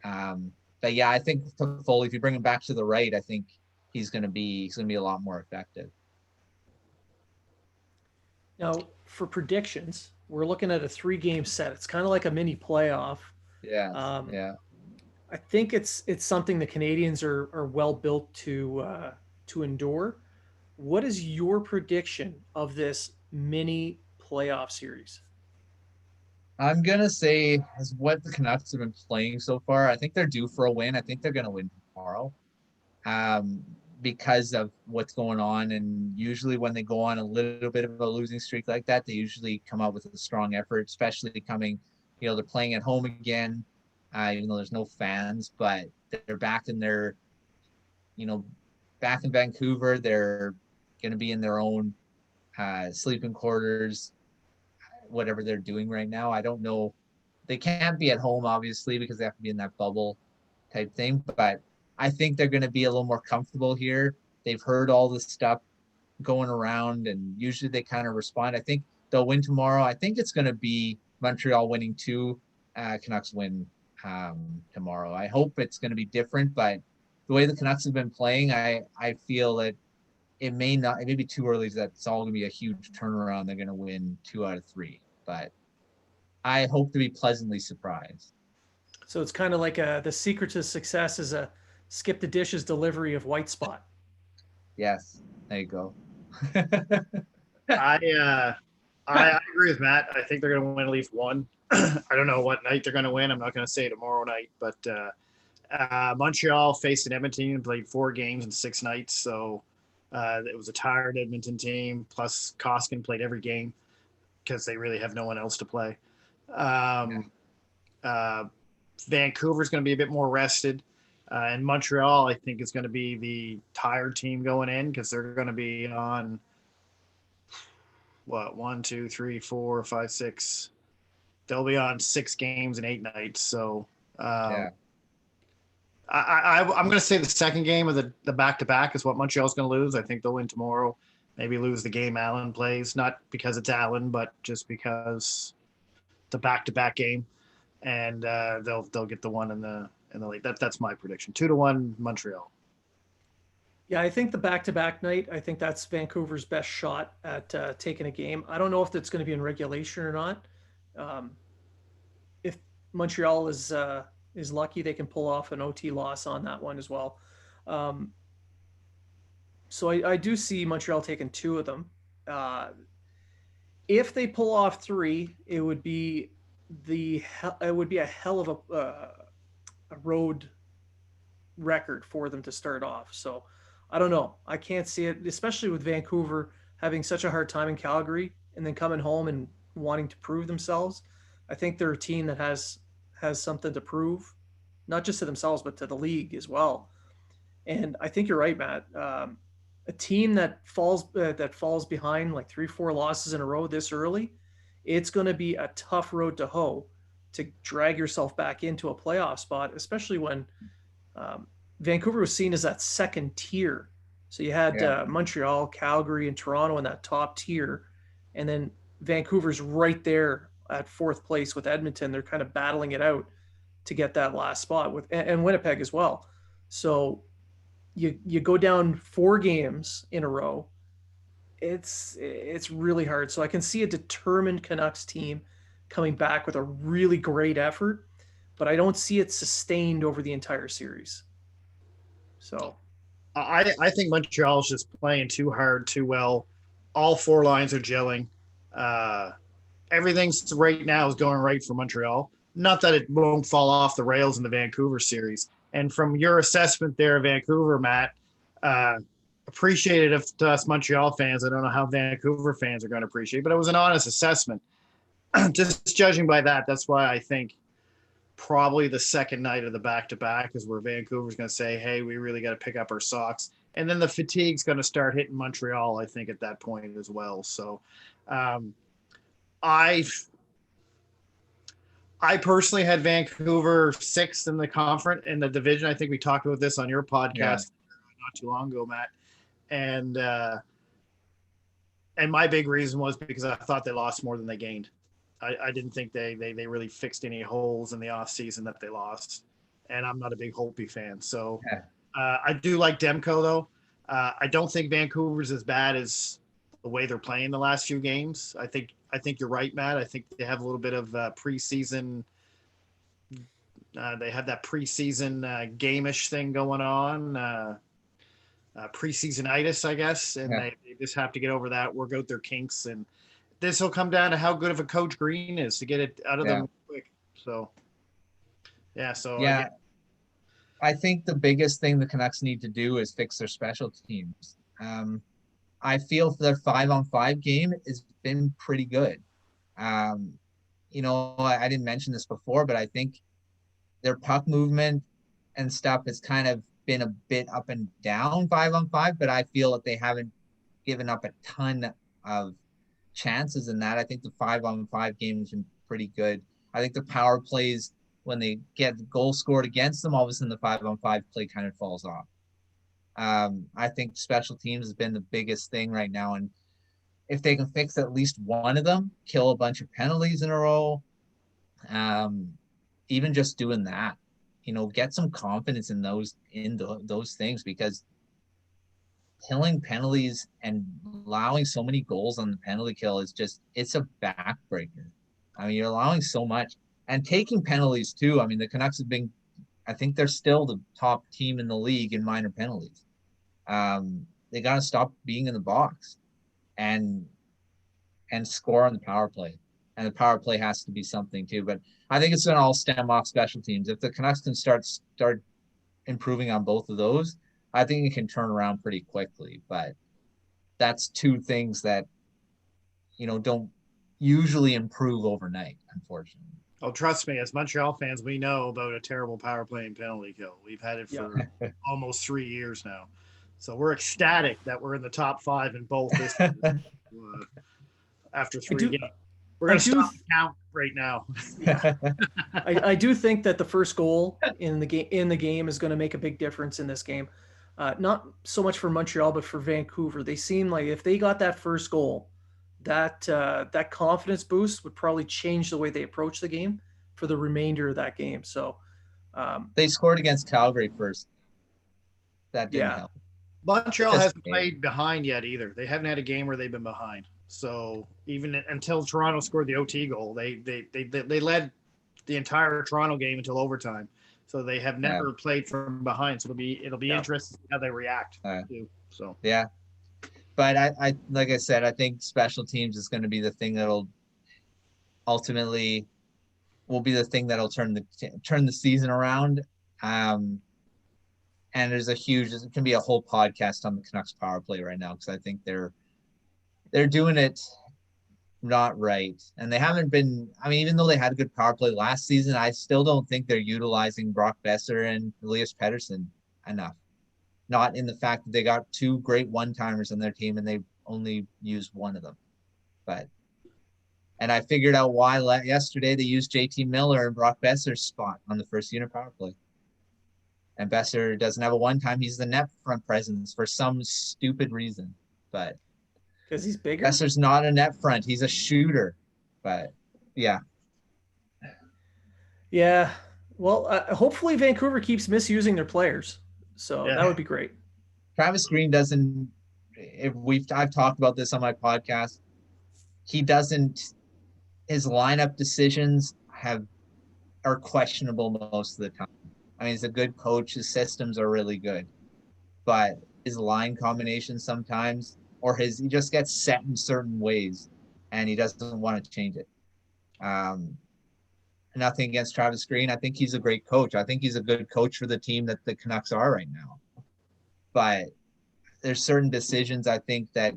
but yeah, I think Toffoli, if you bring him back to the right, I think he's going to be a lot more effective. Now, for predictions, we're looking at a 3-game set. It's kind of like a mini playoff. Yeah, yeah. I think it's something the Canadians are well built to endure. What is your prediction of this mini playoff series? I'm gonna say as what the Canucks have been playing so far. I think they're due for a win. I think they're gonna win tomorrow, because of what's going on. And usually when they go on a little bit of a losing streak like that, they usually come out with a strong effort, especially coming. They're playing at home again, even though there's no fans, but they're back in their, back in Vancouver. They're going to be in their own sleeping quarters, whatever they're doing right now. I don't know. They can't be at home, obviously, because they have to be in that bubble type thing. But I think they're going to be a little more comfortable here. They've heard all this stuff going around, and usually they kind of respond. I think they'll win tomorrow. I think it's going to be Montreal winning 2, Canucks win tomorrow. I hope it's going to be different, but the way the Canucks have been playing, I feel that it may be too early that it's all going to be a huge turnaround. They're going to win 2 out of 3, but I hope to be pleasantly surprised. So it's kind of like the secret to success is a skip the dishes delivery of White Spot. Yes, there you go. I agree with Matt. I think they're going to win at least one. I don't know what night they're going to win. I'm not going to say tomorrow night, but Montreal faced an Edmonton and played 4 games in 6 nights. So it was a tired Edmonton team. Plus, Koskinen played every game because they really have no one else to play. Vancouver's going to be a bit more rested. And Montreal, I think, is going to be the tired team going in because they're going to be on – 1, 2, 3, 4, 5, 6. They'll be on 6 games in 8 nights. So I'm going to say the second game of the back-to-back is what Montreal's going to lose. I think they'll win tomorrow. Maybe lose the game Allen plays, not because it's Allen, but just because the back-to-back game, and they'll get the one in the league. That's my prediction. 2-1 Montreal. Yeah, I think the back-to-back night, I think that's Vancouver's best shot at taking a game. I don't know if that's going to be in regulation or not. If Montreal is lucky, they can pull off an OT loss on that one as well. So I do see Montreal taking 2 of them. If they pull off 3, it would be a hell of a road record for them to start off. So I don't know. I can't see it, especially with Vancouver having such a hard time in Calgary and then coming home and wanting to prove themselves. I think they're a team that has something to prove, not just to themselves, but to the league as well. And I think you're right, Matt. A team that falls behind like 3-4 losses in a row this early, it's going to be a tough road to hoe to drag yourself back into a playoff spot, especially when Vancouver was seen as that second tier. So you had Montreal, Calgary, and Toronto in that top tier. And then Vancouver's right there at 4th place with Edmonton. They're kind of battling it out to get that last spot and Winnipeg as well. So you go down 4 games in a row. It's really hard. So I can see a determined Canucks team coming back with a really great effort, but I don't see it sustained over the entire series. So I think Montreal's just playing too hard, too well. All four lines are gelling. Everything's right now is going right for Montreal. Not that it won't fall off the rails in the Vancouver series. And from your assessment there, Vancouver, Matt, appreciate it to us Montreal fans. I don't know how Vancouver fans are going to appreciate it, but it was an honest assessment. Just judging by that, that's why I think probably the second night of the back-to-back is where Vancouver's going to say, hey, we really got to pick up our socks. And then the fatigue's going to start hitting Montreal, I think, at that point as well. So I personally had Vancouver sixth in the conference in the division. I think we talked about this on your podcast not too long ago, Matt. And my big reason was because I thought they lost more than they gained. I didn't think they really fixed any holes in the offseason that they lost. And I'm not a big Holtby fan. So I do like Demko, though. I don't think Vancouver's as bad as the way they're playing the last few games. I think you're right, Matt. I think they have a little bit of preseason. They have that preseason game-ish thing going on. Preseason-itis, I guess. And they just have to get over that, work out their kinks. And this will come down to how good of a coach Green is to get it out of them quick. So, I think the biggest thing the Canucks need to do is fix their special teams. I feel their 5-on-5 game has been pretty good. I didn't mention this before, but I think their puck movement and stuff has kind of been a bit up and down 5-on-5, but I feel that they haven't given up a ton of chances in that. I think the 5-on-5 game has been pretty good. I think the power plays, when they get the goal scored against them, all of a sudden the 5-on-5 play kind of falls off. I think special teams has been the biggest thing right now. And if they can fix at least one of them, kill a bunch of penalties in a row, even just doing that, get some confidence in those things, because killing penalties and allowing so many goals on the penalty kill is it's a backbreaker. I mean, you're allowing so much and taking penalties too. I mean, the Canucks have been, I think they're still the top team in the league in minor penalties. They got to stop being in the box and score on the power play. And the power play has to be something too. But I think it's going to all stem off special teams. If the Canucks can start improving on both of those, I think it can turn around pretty quickly. But that's two things that, don't usually improve overnight, unfortunately. Oh, trust me, as Montreal fans, we know about a terrible power play and penalty kill. We've had it for almost 3 years now. So we're ecstatic that we're in the top 5 in both this after 3 games. We're going to stop the count right now. I do think that the first goal in the game is going to make a big difference in this game. Not so much for Montreal, but for Vancouver. They seem like if they got that first goal, that confidence boost would probably change the way they approach the game for the remainder of that game. So they scored against Calgary first. That didn't help. Montreal hasn't played behind yet either. They haven't had a game where they've been behind. So even until Toronto scored the OT goal, they led the entire Toronto game until overtime. So they have never played from behind. So it'll be interesting how they react. So but I like I said, I think special teams is going to be the thing that'll ultimately will be the thing that'll turn the season around. And there's it can be a whole podcast on the Canucks power play right now, because I think they're doing it not right. And they haven't been, I mean, even though they had a good power play last season, I still don't think they're utilizing Brock Boeser and Elias Pettersson enough. Not in the fact that they got 2 great one-timers on their team and they only used one of them. And I figured out why yesterday they used JT Miller and Brock Boeser's spot on the first unit power play. And Boeser doesn't have a one-time. He's the net front presence for some stupid reason. But because he's bigger? Boeser's not a net front. He's a shooter. But, yeah. Yeah. Well, hopefully Vancouver keeps misusing their players. So that would be great. Travis Green doesn't – I've talked about this on my podcast. He doesn't – his lineup decisions are questionable most of the time. I mean, he's a good coach. His systems are really good. but his line combination sometimes, or he just gets set in certain ways and he doesn't want to change it. Nothing against Travis Green. I think he's a great coach. I think he's a good coach for the team that the Canucks are right now. But there's certain decisions I think that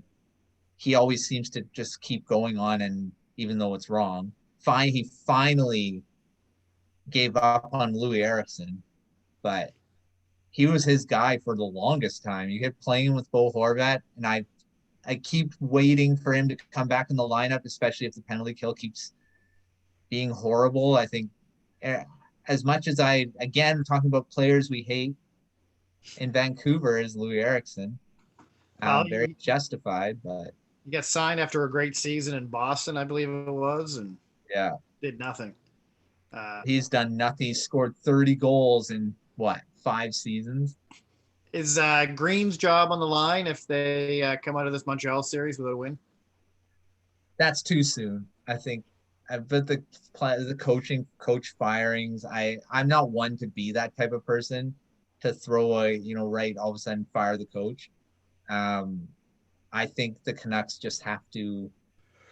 he always seems to just keep going on, and even though it's wrong, he finally gave up on Louis Eriksson, but he was his guy for the longest time. You get playing with Bo Horvat, and I keep waiting for him to come back in the lineup, especially if the penalty kill keeps being horrible. I think as much as again, talking about players we hate in Vancouver is Louis Eriksson. Very justified, but he got signed after a great season in Boston, I believe it was, and yeah, did nothing. He's done nothing. He scored 30 goals in 5 seasons. Is Green's job on the line if they come out of this Montreal series without a win? That's too soon, I think. But the coach firings, I'm not one to be that type of person to throw all of a sudden fire the coach. I think the Canucks just have to.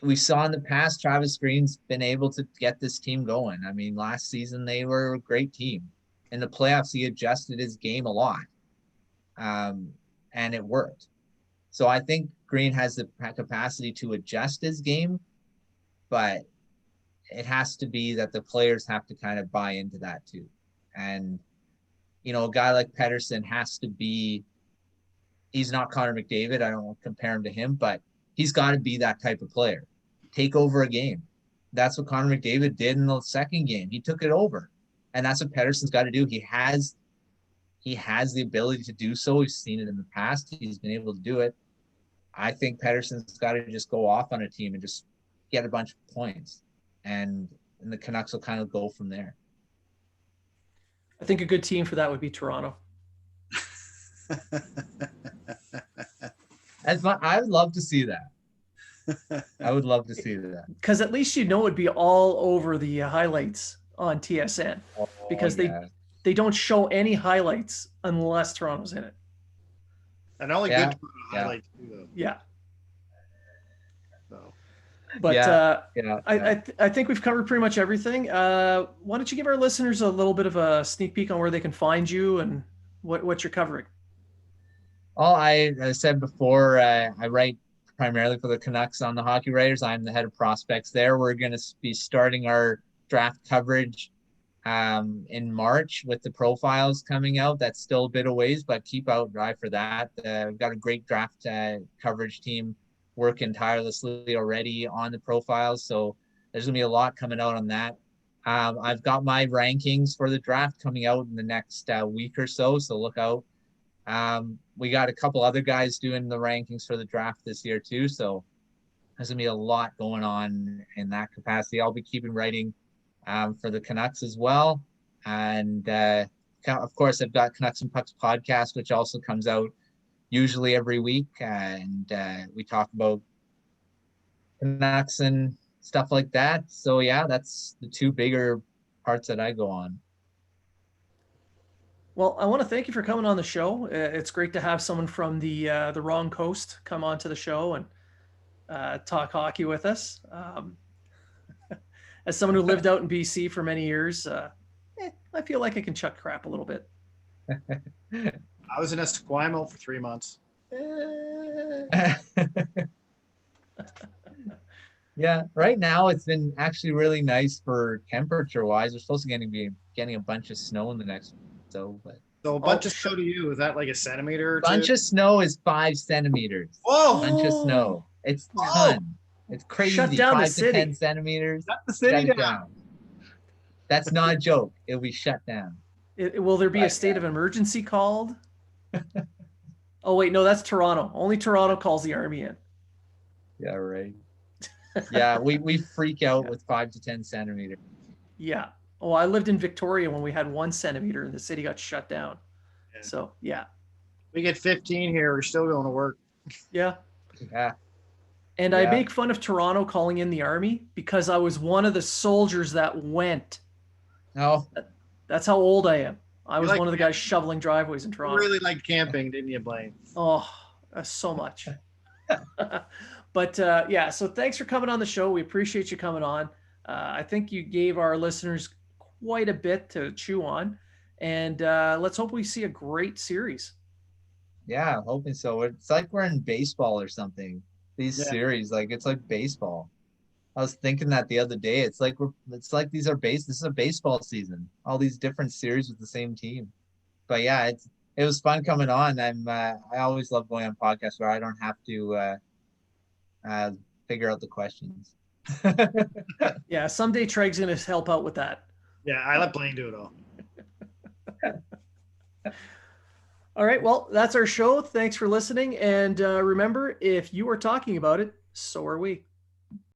We saw in the past, Travis Green's been able to get this team going. I mean, last season they were a great team. In the playoffs, he adjusted his game a lot, and it worked. So I think Green has the capacity to adjust his game, but it has to be that the players have to kind of buy into that too. And, a guy like Pettersson has to be. He's not Connor McDavid. I don't want to compare him to him, but he's got to be that type of player. Take over a game. That's what Connor McDavid did in the second game. He took it over. And that's what Pettersson's got to do. He has the ability to do so. We've seen it in the past. He's been able to do it. I think Pettersson's got to just go off on a team and just get a bunch of points. And the Canucks will kind of go from there. I think a good team for that would be Toronto. I would love to see that. I would love to see that. Because at least it'd be all over the highlights on TSN. Because they don't show any highlights unless Toronto's in it. And only good highlights too, though. Yeah. So. But I think we've covered pretty much everything. Why don't you give our listeners a little bit of a sneak peek on where they can find you and what you're covering? Well, I said before, I write primarily for the Canucks on the Hockey Writers. I'm the head of prospects there. We're going to be starting our draft coverage in March with the profiles coming out. That's still a bit of ways, but keep out dry for that. We've got a great draft coverage team working tirelessly already on the profiles. So there's going to be a lot coming out on that. I've got my rankings for the draft coming out in the next week or so. So look out. We got a couple other guys doing the rankings for the draft this year too. So there's gonna be a lot going on in that capacity. I'll be keeping writing for the Canucks as well. And of course, I've got Canucks and Pucks podcast, which also comes out usually every week. And we talk about Canucks and stuff like that. So yeah, that's the two bigger parts that I go on. Well, I want to thank you for coming on the show. It's great to have someone from the wrong coast come onto the show and talk hockey with us. As someone who lived out in BC for many years, I feel like I can chuck crap a little bit. I was in Esquimalt for 3 months. Yeah, right now it's been actually really nice for temperature-wise. We're supposed to be getting a bunch of snow in the next week. So a bunch of snow to you, is that like a centimeter or bunch two? of snow is 5 centimeters. Whoa! Bunch of snow. It's a ton. It's crazy. Shut down 5 the to city. 10 centimeters. Shut the city Shut down. That's not a joke. It'll be shut down. Will there be a state of emergency called? Oh, wait, no, that's Toronto. Only Toronto calls the army in. Yeah, right. Yeah, we freak out with 5 to 10 centimeters. Yeah. Oh, I lived in Victoria when we had 1 centimeter and the city got shut down. Yeah. So, yeah. We get 15 here. We're still going to work. Yeah. Yeah. And Yeah. I make fun of Toronto calling in the army because I was one of the soldiers that went. No. That's how old I am. I was one of the guys shoveling driveways in You Toronto. really liked camping, didn't you, Blaine? Oh, so much. But yeah, so thanks for coming on the show. We appreciate you coming on. I think you gave our listeners quite a bit to chew on. And let's hope we see a great series. Yeah, hoping so. It's like we're in baseball or something. These series, like it's like baseball. I was thinking that the other day. It's like this is a baseball season. All these different series with the same team. But yeah, it was fun coming on. I always love going on podcasts where I don't have to figure out the questions. Yeah, someday Treg's going to help out with that. Yeah, I let Blaine do it all. All right, well, that's our show. Thanks for listening. And remember, if you are talking about it, so are we.